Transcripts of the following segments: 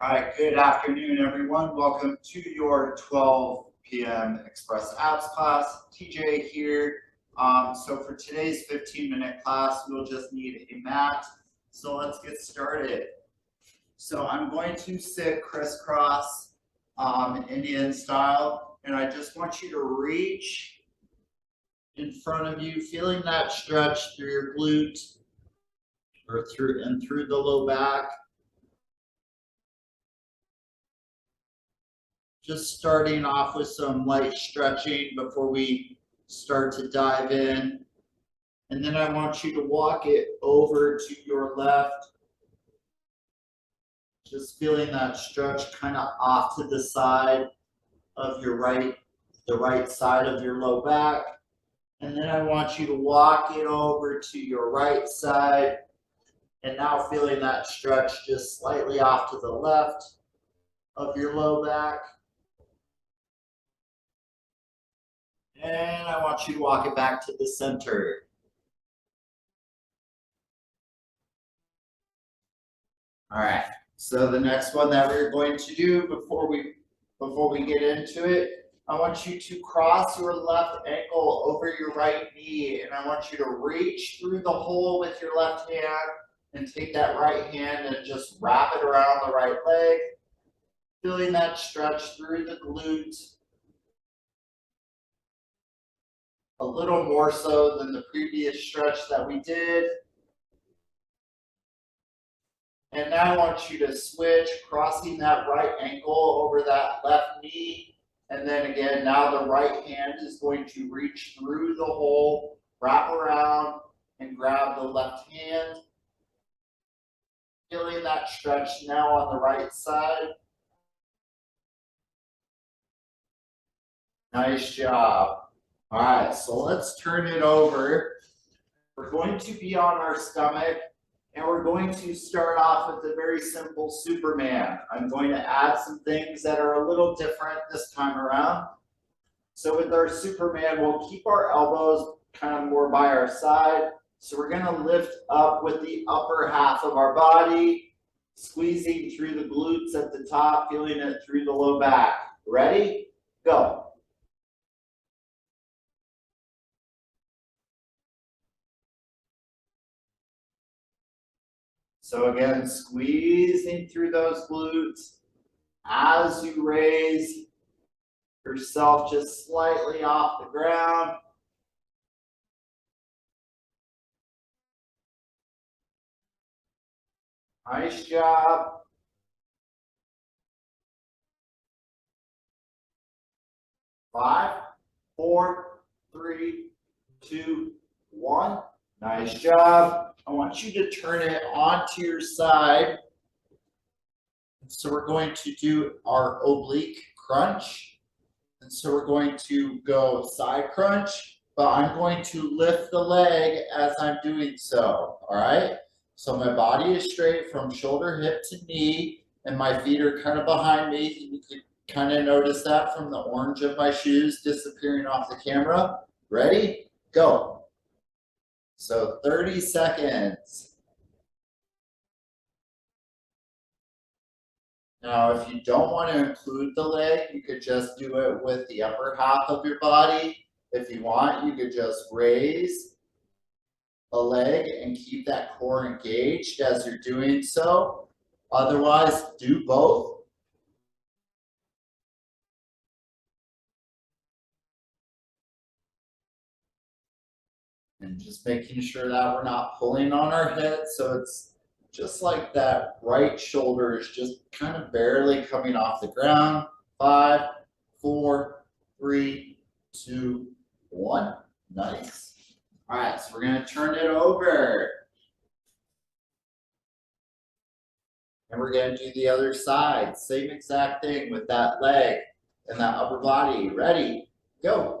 All right, good afternoon, everyone. Welcome to your 12 p.m. Express Abs class. TJ here. So for today's 15-minute class, we'll just need a mat. So let's get started. So I'm going to sit crisscross Indian style, and I just want you to reach in front of you, feeling that stretch through your glute or through the low back. Just starting off with some light stretching before we start to dive in. And then I want you to walk it over to your left. Just feeling that stretch kind of off to the side of your the right side of your low back. And then I want you to walk it over to your right side. And now feeling that stretch just slightly off to the left of your low back. And I want you to walk it back to the center. All right, so the next one that we're going to do before we get into it, I want you to cross your left ankle over your right knee, and I want you to reach through the hole with your left hand and take that right hand and just wrap it around the right leg, feeling that stretch through the glute. A little more so than the previous stretch that we did. And now I want you to switch, crossing that right ankle over that left knee. And then again, now the right hand is going to reach through the hole, wrap around, and grab the left hand. Feeling that stretch now on the right side. Nice job. All right, so let's turn it over. We're going to be on our stomach, and we're going to start off with a very simple Superman. I'm going to add some things that are a little different this time around. So with our Superman, we'll keep our elbows kind of more by our side. So we're going to lift up with the upper half of our body, squeezing through the glutes at the top, feeling it through the low back. Ready? Go. So again, squeezing through those glutes as you raise yourself just slightly off the ground. Nice job. Five, four, three, two, one. Nice job. I want you to turn it onto your side. So we're going to do our oblique crunch. And so we're going to go side crunch, but I'm going to lift the leg as I'm doing so, all right? So my body is straight from shoulder, hip to knee, and my feet are kind of behind me. You could kind of notice that from the orange of my shoes disappearing off the camera. Ready? Go. So 30 seconds. Now, if you don't want to include the leg, you could just do it with the upper half of your body. If you want, you could just raise a leg and keep that core engaged as you're doing so. Otherwise, do both. And just making sure that we're not pulling on our head. So it's just like that right shoulder is just kind of barely coming off the ground. 5, 4, 3, 2, 1. Nice. All right, so we're going to turn it over. And we're going to do the other side. Same exact thing with that leg and that upper body. Ready? Go.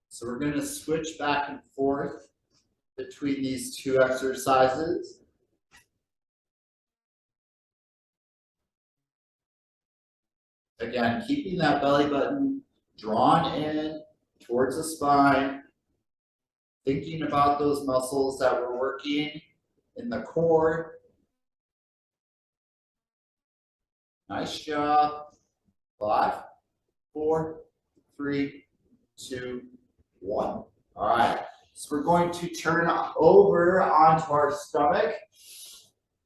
So we're going to switch back and forth between these two exercises. Again, keeping that belly button drawn in towards the spine, thinking about those muscles that we're working in the core. Nice job. 5, 4, 3, 2, 1. All right. So we're going to turn over onto our stomach.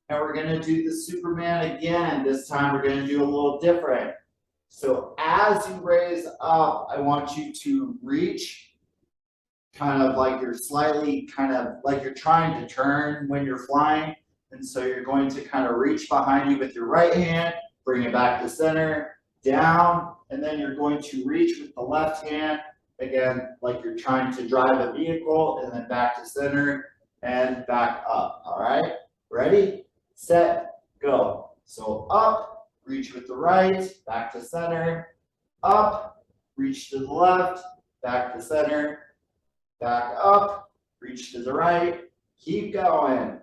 And we're going to do the Superman again. This time we're going to do a little different. So as you raise up, I want you to reach kind of like you're slightly kind of like you're trying to turn when you're flying. And so you're going to kind of reach behind you with your right hand, bring it back to center, down, and then you're going to reach with the left hand, again, like you're trying to drive a vehicle, and then back to center and back up. All right, ready, set, go. So up, reach with the right, back to center, up, reach to the left, back to center, back up, reach to the right, keep going.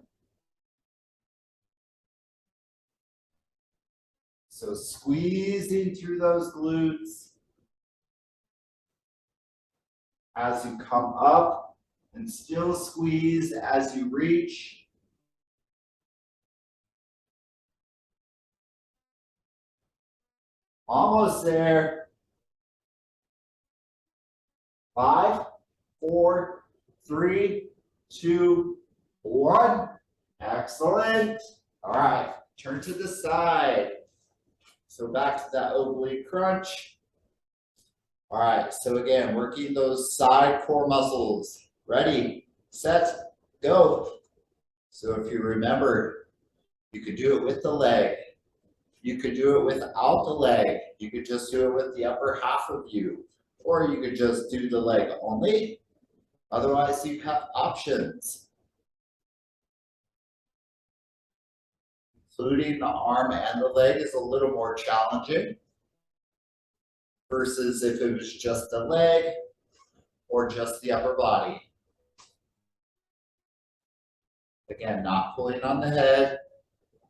So squeezing through those glutes as you come up, and still squeeze as you reach. Almost there. 5, 4, 3, 2, 1. Excellent. All right, turn to the side. So back to that oblique crunch. All right, so again, working those side core muscles. Ready, set, go. So if you remember, you could do it with the leg. You could do it without the leg. You could just do it with the upper half of you. Or you could just do the leg only. Otherwise, you have options, including the arm and the leg is a little more challenging versus if it was just the leg or just the upper body. Again, not pulling on the head.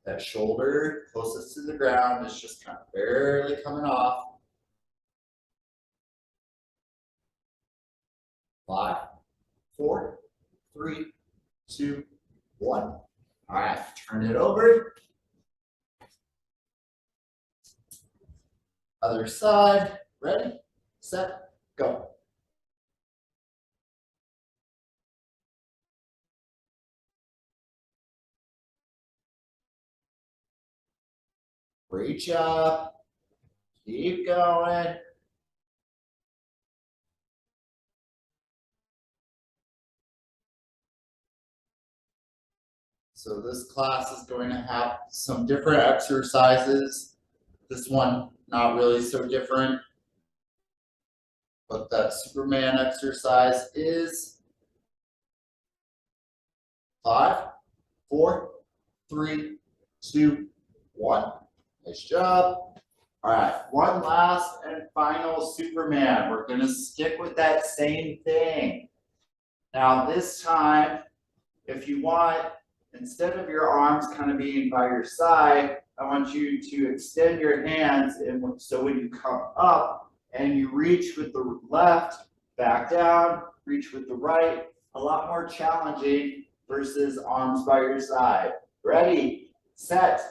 That shoulder closest to the ground is just kind of barely coming off. 5, 4, 3, 2, 1. All right, turn it over. Other side, ready, set, go. Reach up, keep going. So this class is going to have some different exercises. This one, not really so different. But that Superman exercise is 5, 4, 3, 2, 1. Nice job. All right, one last and final Superman. We're going to stick with that same thing. Now this time, if you want, instead of your arms kind of being by your side, I want you to extend your hands, and so when you come up and you reach with the left, back down, reach with the right, a lot more challenging versus arms by your side. Ready, set,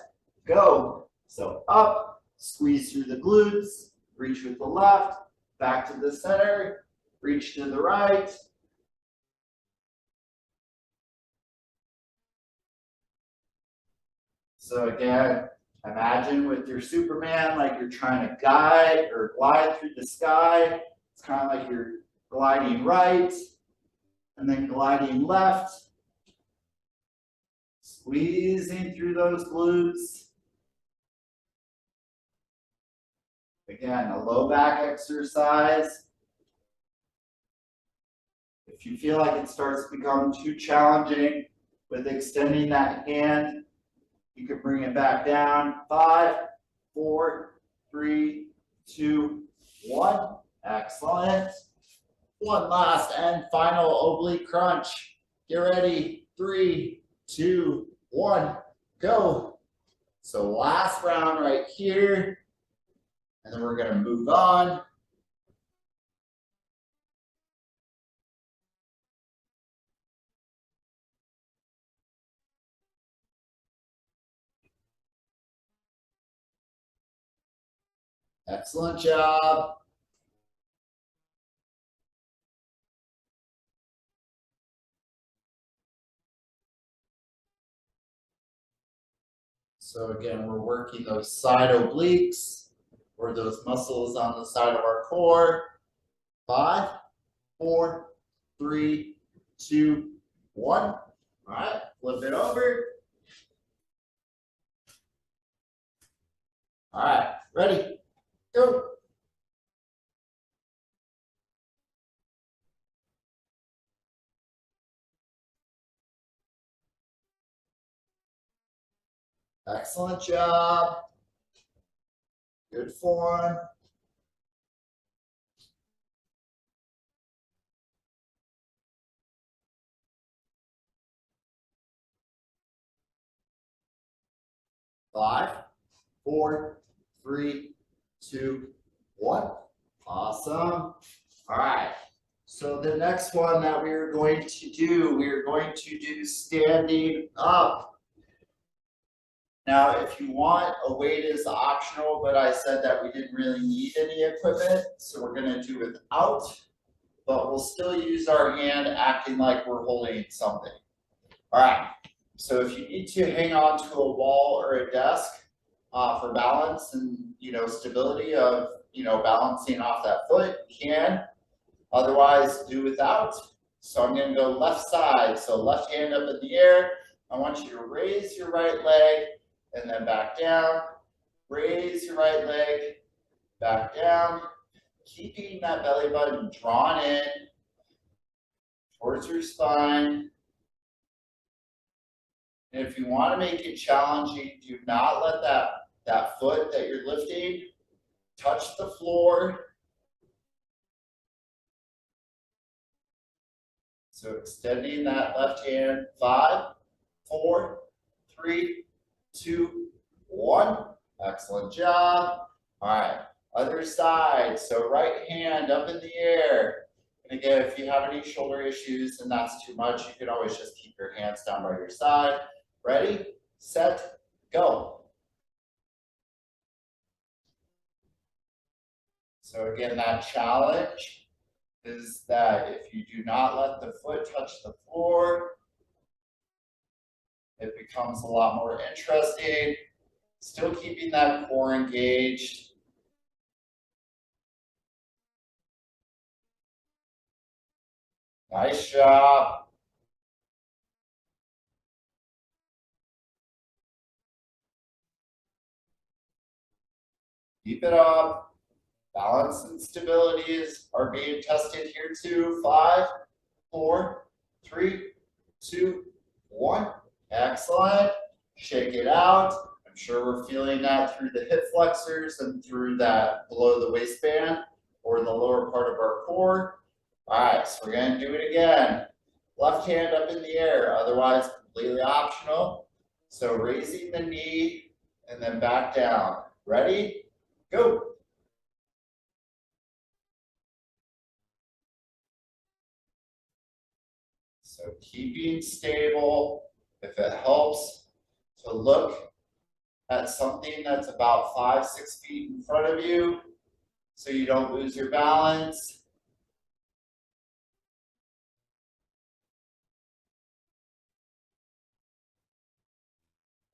go. So up, squeeze through the glutes, reach with the left, back to the center, reach to the right. So again, imagine with your Superman, like you're trying to guide or glide through the sky. It's kind of like you're gliding right and then gliding left, squeezing through those glutes. Again, a low back exercise. If you feel like it starts to become too challenging with extending that hand, you can bring it back down. 5, 4, 3, 2, 1. Excellent. One last and final oblique crunch. Get ready. 3, 2, 1. Go. So last round right here. And then we're going to move on. Excellent job. So again, we're working those side obliques or those muscles on the side of our core. 5, 4, 3, 2, 1. All right, flip it over. All right, ready, go. Excellent job. Good form. Five, 4, 3, 2, 1. Awesome. All right. So the next one that we are going to do standing up. Now, if you want, a weight is optional, but I said that we didn't really need any equipment, so we're going to do without, but we'll still use our hand acting like we're holding something. All right, so if you need to hang on to a wall or a desk for balance and, stability of, balancing off that foot, you can. Otherwise, do without. So I'm going to go left side, so left hand up in the air. I want you to raise your right leg and then back down. Raise your right leg, back down. Keeping that belly button drawn in towards your spine. And if you want to make it challenging, do not let that foot that you're lifting touch the floor. So extending that left hand. 5, 4, 3, 2, 1. Excellent job. All right, other side. So right hand up in the air. And again, if you have any shoulder issues and that's too much, you can always just keep your hands down by your side. Ready, set, go. So again, that challenge is that if you do not let the foot touch the floor, it becomes a lot more interesting. Still keeping that core engaged. Nice job. Keep it up. Balance and stabilities are being tested here too. 5, 4, 3, 2, 1. Excellent. Shake it out. I'm sure we're feeling that through the hip flexors and through that below the waistband or the lower part of our core. All right, so we're going to do it again. Left hand up in the air, otherwise completely optional. So raising the knee and then back down. Ready? Go. So keeping stable. If it helps to look at something that's about 5, 6 feet in front of you so you don't lose your balance.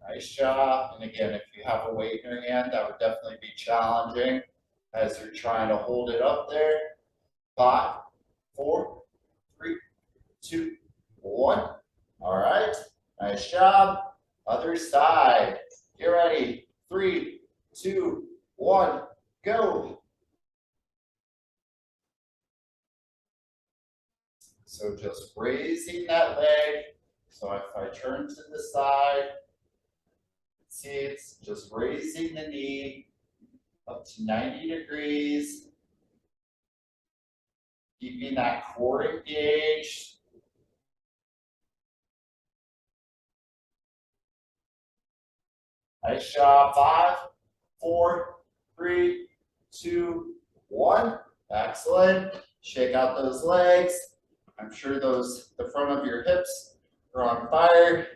Nice job. And again, if you have a weight in your hand, that would definitely be challenging as you're trying to hold it up there. 5, 4, 3, 2, 1. All right. Nice job. Other side. Get ready. 3, 2, 1. Go. So just raising that leg. So if I turn to the side, see it's just raising the knee up to 90 degrees. Keeping that core engaged. Nice job. 5, 4, 3, 2, 1. Excellent. Shake out those legs. I'm sure the front of your hips are on fire.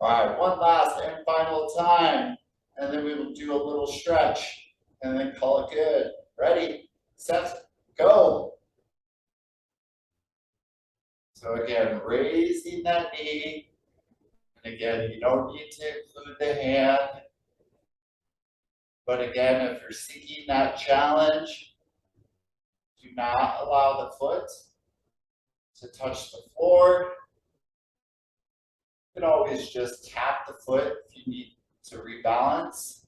All right, one last and final time, and then we will do a little stretch. and then call it good. Ready, set, go. So again, raising that knee. And again, you don't need to include the hand. But again, if you're seeking that challenge, do not allow the foot to touch the floor. You can always just tap the foot if you need to rebalance.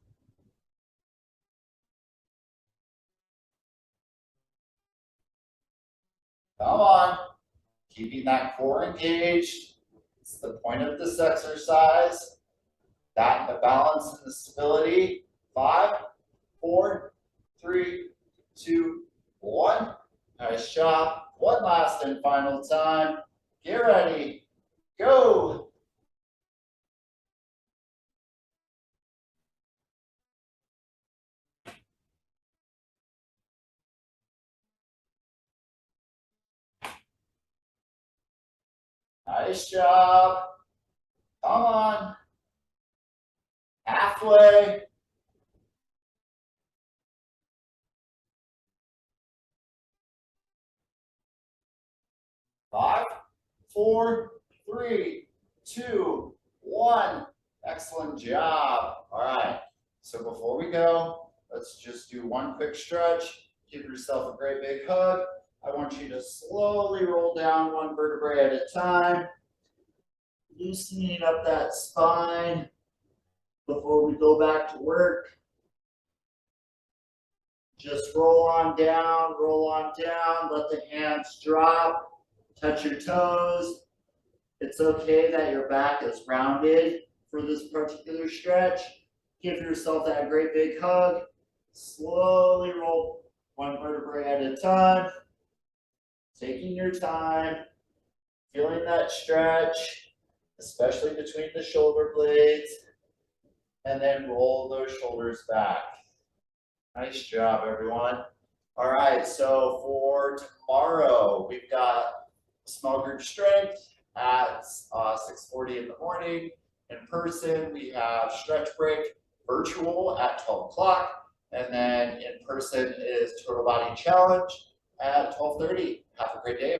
Come on, keeping that core engaged. It's the point of this exercise. That, the balance and the stability. 5, 4, 3, 2, 1. Nice job. One last and final time. Get ready. Go. Nice job. Come on. Halfway. 5, 4, 3, 2, 1. Excellent job. All right. So before we go, let's just do one quick stretch. Give yourself a great big hug. I want you to slowly roll down one vertebrae at a time, loosening up that spine before we go back to work. Just roll on down, let the hands drop, touch your toes. It's okay that your back is rounded for this particular stretch. Give yourself that great big hug. Slowly roll one vertebrae at a time. Taking your time, feeling that stretch, especially between the shoulder blades, and then roll those shoulders back. Nice job, everyone. All right, so for tomorrow, we've got small group strength at 6:40 in the morning. In person, we have stretch break virtual at 12 o'clock. And then in person is total body challenge at 12:30. Have a great day.